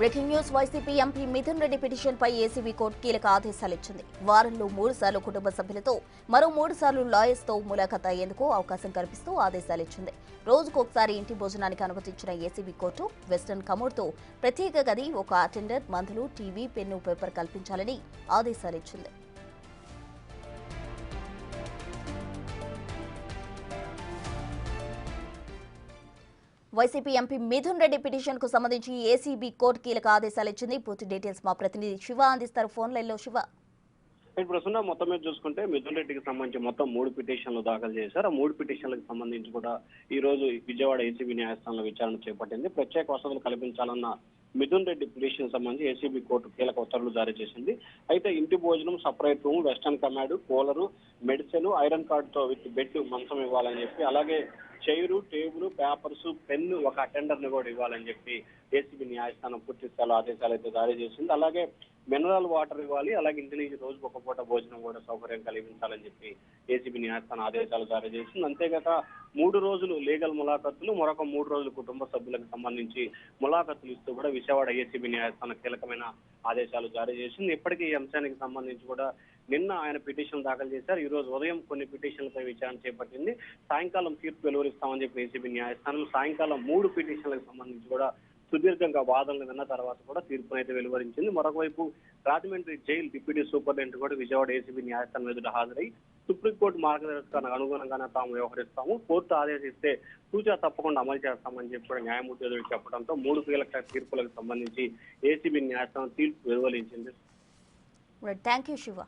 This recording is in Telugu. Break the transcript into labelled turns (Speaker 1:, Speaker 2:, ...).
Speaker 1: Breaking news YCP MP Mithun Reddy పిటిషన్పై ఏసీబీ కోర్టు కీలక ఆదేశాలు ఇచ్చింది. వారంలో 3 సార్లు కుటుంబ సభ్యులతో మరో 3 సార్లు లాయర్స్తో ములాఖాత్ అయ్యేందుకు అవకాశం కల్పిస్తూ ఆదేశాలు ఇచ్చింది. రోజుకొకసారి ఇంటి భోజనానికి అనుమతించిన ఏసీబీ కోర్టు వెస్టర్న్ కమోడ్తో ప్రత్యేక గది, ఒక అటెండర్, మందులు, టీవీ, పెన్ను, పేపర్ కల్పించాలని ఆదేశాలు ఇచ్చింది. YCP MP Mithun Reddy petition కు సంబంధించి ఏసీబీ కోర్టు కీలక ఆదేశాలు ఇచ్చింది. పూర్తి డీటెయిల్స్ మా ప్రతినిధి శివ అందిస్తారు ఫోన్ లైన్ లో. శివ,
Speaker 2: ఇప్పుడు మొత్తం మీద చూసుకుంటే మిథున్ రెడ్డికి సంబంధించి మొత్తం 3 పిటిషన్లు దాఖలు చేశారు. ఆ 3 పిటిషన్లకు సంబంధించి కూడా ఈ రోజు విజయవాడ ఏసీబీ న్యాయస్థానంలో విచారణ చేపట్టింది. ప్రత్యేక వసతులు కల్పించాలన్న మిథున్ రెడ్డి పిటిషన్ సంబంధించి ఏసీబీ కోర్టు కీలక ఉత్తర్వులు జారీ చేసింది. అయితే ఇంటి భోజనం, separate room, western command, cooler, medicine, iron కార్డుతో విత్ బెడ్, మంచం ఇవ్వాలని చెప్పి, అలాగే చైరు, టేబుల్, పేపర్స్, పెన్ను, ఒక అటెండర్ ని కూడా ఇవ్వాలని చెప్పి ఏసీబీ న్యాయస్థానం పూర్తి స్థాయిలో ఆదేశాలు అయితే జారీ చేసింది. అలాగే మినరల్ వాటర్ ఇవ్వాలి, అలాగే ఇంటి నుంచి రోజుకు ఒక పూట భోజనం కూడా సౌకర్యం కలిగించాలని చెప్పి ఏసీబీ న్యాయస్థానం ఆదేశాలు జారీ చేసింది. అంతేగాక 3 రోజులు లీగల్ ములాఖతులు, మరొక 3 రోజులు కుటుంబ సభ్యులకు సంబంధించి ములాఖతులు ఇస్తూ కూడా విజయవాడ ఏసీబీ న్యాయస్థానం కీలకమైన ఆదేశాలు జారీ చేసింది. ఇప్పటికీ ఈ అంశానికి సంబంధించి కూడా నిన్న ఆయన పిటిషన్ దాఖలు చేశారు. ఈ రోజు ఉదయం కొన్ని పిటిషన్లపై విచారణ చేపట్టింది. సాయంకాలం తీర్పు వెలువరిస్తామని చెప్పి ఏసీబీ న్యాయస్థానం సాయంకాలం 3 పిటిషన్లకు సంబంధించి కూడా సుదీర్ఘంగా వాదనలు విన్న తర్వాత కూడా తీర్పునైతే వెలువరించింది. మరొక వైపు రాజమండ్రి జైలు డిప్యూటీ సూపరింటెండెంట్ కూడా విజయవాడ ఏసీబీ న్యాయస్థానం ఎదుట హాజరై సుప్రీంకోర్టు మార్గదర్శకాలకు అనుగుణంగానే తాము వ్యవహరిస్తాము, కోర్టు ఆదేశిస్తే సూచన తప్పకుండా అమలు చేస్తామని చెప్పి కూడా న్యాయమూర్తి ఎదురు చెప్పడంతో 3 కీలక తీర్పులకు సంబంధించి ఏసీబీ న్యాయస్థానం తీర్పు వెలువరించింది.
Speaker 1: Thank you Shiva.